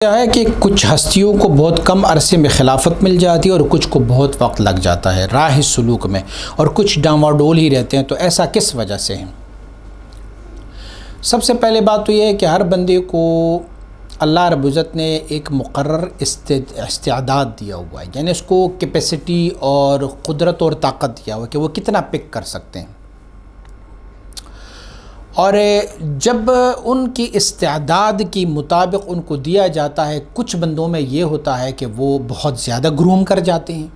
کیا ہے کہ کچھ ہستیوں کو بہت کم عرصے میں خلافت مل جاتی ہے اور کچھ کو بہت وقت لگ جاتا ہے راہ سلوک میں، اور کچھ ڈاواڈول ہی رہتے ہیں۔ تو ایسا کس وجہ سے ہے؟ سب سے پہلے بات تو یہ ہے کہ ہر بندے کو اللہ رب العزت نے ایک مقرر استعداد دیا ہوا ہے، یعنی اس کو کیپیسٹی اور قدرت اور طاقت دیا ہوا ہے کہ وہ کتنا پک کر سکتے ہیں۔ اور جب ان کی استعداد کی مطابق ان کو دیا جاتا ہے، کچھ بندوں میں یہ ہوتا ہے کہ وہ بہت زیادہ گروم کر جاتے ہیں،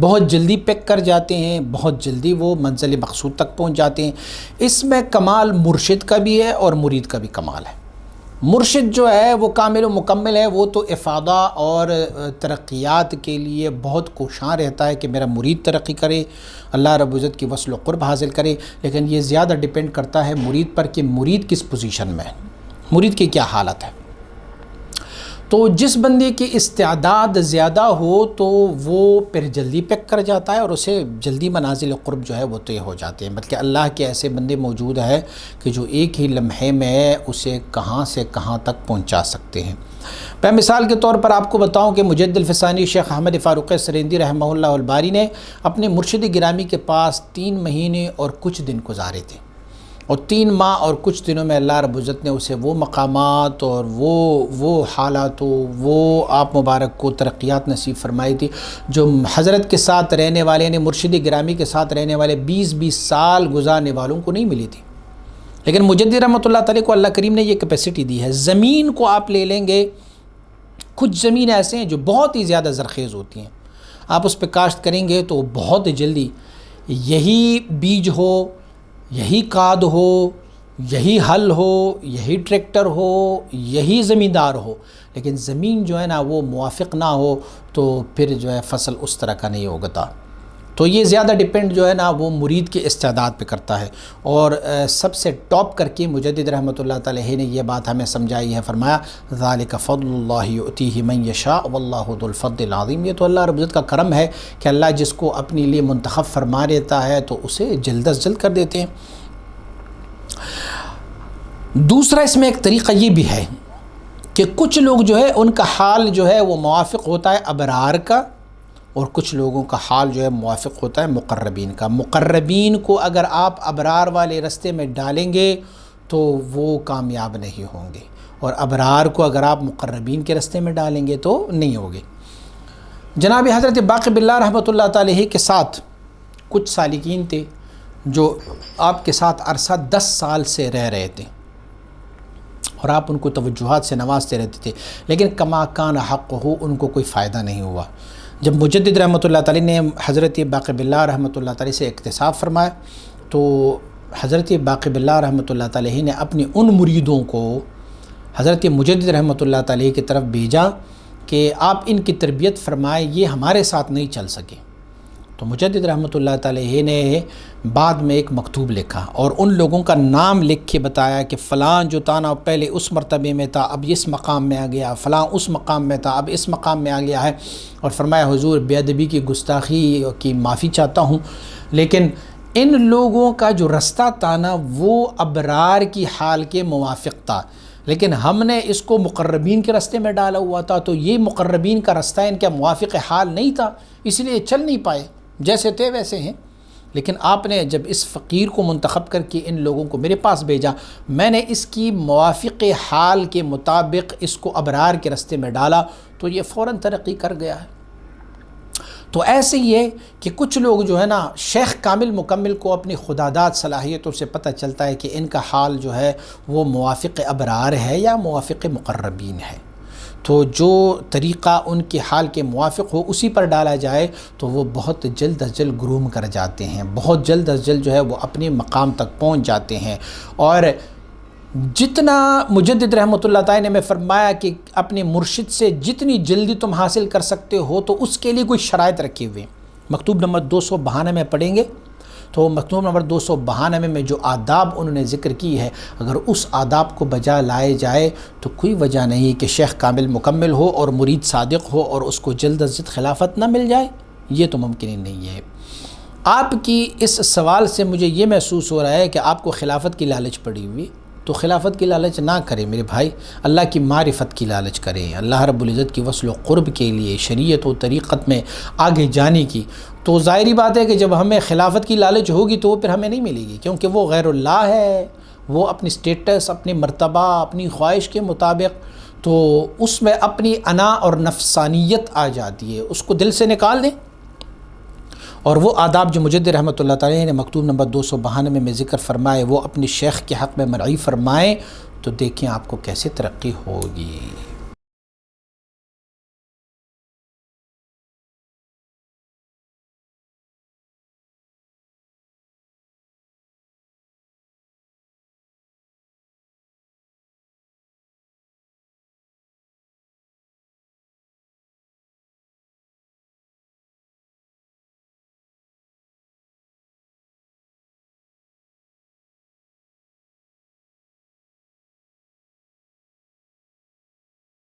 بہت جلدی پک کر جاتے ہیں، بہت جلدی وہ منزل مقصود تک پہنچ جاتے ہیں۔ اس میں کمال مرشد کا بھی ہے اور مرید کا بھی کمال ہے۔ مرشد جو ہے وہ کامل و مکمل ہے، وہ تو افادہ اور ترقیات کے لیے بہت کوشاں رہتا ہے کہ میرا مرید ترقی کرے، اللہ رب العزت کی وصل و قرب حاصل کرے، لیکن یہ زیادہ ڈیپینڈ کرتا ہے مرید پر کہ مرید کس پوزیشن میں ہے، مرید کی کیا حالت ہے۔ تو جس بندے کی استعداد زیادہ ہو تو وہ پھر جلدی پک کر جاتا ہے اور اسے جلدی منازل قرب جو ہے وہ طے ہو جاتے ہیں، بلکہ اللہ کے ایسے بندے موجود ہیں کہ جو ایک ہی لمحے میں اسے کہاں سے کہاں تک پہنچا سکتے ہیں۔ میں مثال کے طور پر آپ کو بتاؤں کہ مجد الفسانی شیخ احمد فاروق سریندی رحمہ اللہ الباری نے اپنے مرشد گرامی کے پاس 3 مہینے اور کچھ دن گزارے تھے، اور 3 ماہ اور کچھ دنوں میں اللہ رب العزت نے اسے وہ مقامات اور وہ حالات و وہ آپ مبارک کو ترقیات نصیب فرمائی تھی جو حضرت کے ساتھ رہنے والے نے مرشد گرامی کے ساتھ رہنے والے 20 سال گزارنے والوں کو نہیں ملی تھی۔ لیکن مجدد رحمۃ اللہ تعالی کو اللہ کریم نے یہ کیپیسٹی دی ہے۔ زمین کو آپ لے لیں گے، کچھ زمین ایسے ہیں جو بہت ہی زیادہ زرخیز ہوتی ہیں، آپ اس پہ کاشت کریں گے تو بہت جلدی یہی بیج ہو، یہی کھاد ہو، یہی ہل ہو، یہی ٹریکٹر ہو، یہی زمیندار ہو، لیکن زمین جو ہے نا وہ موافق نہ ہو تو پھر جو ہے فصل اس طرح کا نہیں ہوگا۔ تو یہ زیادہ ڈیپینڈ جو ہے نا وہ مرید کے استعداد پہ کرتا ہے۔ اور سب سے ٹاپ کر کے مجدد رحمۃ اللہ تعالی نے یہ بات ہمیں سمجھائی ہے، فرمایا ذالک فضل اللہ یؤتیہ من یشاء واللہ ذو الفضل العظیم۔ یہ تو اللہ رب العزت کا کرم ہے کہ اللہ جس کو اپنے لیے منتخب فرما دیتا ہے تو اسے جلد از جلد کر دیتے ہیں۔ دوسرا اس میں ایک طریقہ یہ بھی ہے کہ کچھ لوگ جو ہے ان کا حال جو ہے وہ موافق ہوتا ہے ابرار کا، اور کچھ لوگوں کا حال جو ہے موافق ہوتا ہے مقربین کا۔ مقربین کو اگر آپ ابرار والے رستے میں ڈالیں گے تو وہ کامیاب نہیں ہوں گے، اور ابرار کو اگر آپ مقربین کے رستے میں ڈالیں گے تو نہیں ہوگے۔ جناب حضرت باقی باللہ رحمۃ اللہ تعالی کے ساتھ کچھ سالکین تھے جو آپ کے ساتھ عرصہ 10 سال سے رہ رہے تھے، اور آپ ان کو توجہات سے نوازتے رہتے تھے، لیکن کما کان حق ہو ان کو کوئی فائدہ نہیں ہوا۔ جب مجدد رحمۃ اللہ تعالی نے حضرت باقی باللہ رحمۃ اللہ تعالی سے اکتساب فرمایا تو حضرت باقی باللہ رحمۃ اللہ تعالی نے اپنی ان مریدوں کو حضرت مجدد رحمۃ اللہ تعالی کی طرف بھیجا کہ آپ ان کی تربیت فرمائیں، یہ ہمارے ساتھ نہیں چل سکے۔ تو مجدد رحمۃ اللہ تعالی نے بعد میں ایک مکتوب لکھا اور ان لوگوں کا نام لکھ کے بتایا کہ فلاں جو تھا نا پہلے اس مرتبے میں تھا، اب اس مقام میں آ گیا، فلاں اس مقام میں تھا، اب اس مقام میں آ گیا ہے، اور فرمایا حضور بے ادبی کی گستاخی کی معافی چاہتا ہوں، لیکن ان لوگوں کا جو رستہ تھا نا وہ ابرار کی حال کے موافق تھا، لیکن ہم نے اس کو مقربین کے رستے میں ڈالا ہوا تھا، تو یہ مقربین کا رستہ ان کا موافق حال نہیں تھا، اس لیے چل نہیں پائے، جیسے تھے ویسے ہیں۔ لیکن آپ نے جب اس فقیر کو منتخب کر کے ان لوگوں کو میرے پاس بھیجا، میں نے اس کی موافق حال کے مطابق اس کو ابرار کے رستے میں ڈالا تو یہ فوراً ترقی کر گیا ہے۔ تو ایسے ہی ہے کہ کچھ لوگ جو ہے نا شیخ کامل مکمل کو اپنی خداداد صلاحیتوں سے پتہ چلتا ہے کہ ان کا حال جو ہے وہ موافق ابرار ہے یا موافق مقربین ہے، تو جو طریقہ ان کے حال کے موافق ہو اسی پر ڈالا جائے تو وہ بہت جلد از جلد گروم کر جاتے ہیں، بہت جلد از جلد جو ہے وہ اپنے مقام تک پہنچ جاتے ہیں۔ اور جتنا مجدد رحمۃ اللہ تعالی نے میں فرمایا کہ اپنے مرشد سے جتنی جلدی تم حاصل کر سکتے ہو تو اس کے لیے کوئی شرائط رکھے ہوئے، مکتوب نمبر 292 میں پڑھیں گے تو مکتوب نمبر 292 میں جو آداب انہوں نے ذکر کی ہے، اگر اس آداب کو بجا لائے جائے تو کوئی وجہ نہیں کہ شیخ کامل مکمل ہو اور مرید صادق ہو اور اس کو جلد از جلد خلافت نہ مل جائے، یہ تو ممکن ہی نہیں ہے۔ آپ کی اس سوال سے مجھے یہ محسوس ہو رہا ہے کہ آپ کو خلافت کی لالچ پڑی ہوئی، تو خلافت کی لالچ نہ کریں میرے بھائی، اللہ کی معرفت کی لالچ کریں، اللہ رب العزت کی وصل و قرب کے لیے، شریعت و طریقت میں آگے جانے کی۔ تو ظاہری بات ہے کہ جب ہمیں خلافت کی لالچ ہوگی تو وہ پھر ہمیں نہیں ملے گی، کیونکہ وہ غیر اللہ ہے، وہ اپنی سٹیٹس، اپنی مرتبہ، اپنی خواہش کے مطابق، تو اس میں اپنی انا اور نفسانیت آ جاتی ہے، اس کو دل سے نکال دیں۔ اور وہ آداب جو مجدد رحمۃ اللہ تعالی نے مکتوب نمبر 292 میں ذکر فرمائے، وہ اپنے شیخ کے حق میں مرعی فرمائیں، تو دیکھیں آپ کو کیسے ترقی ہوگی۔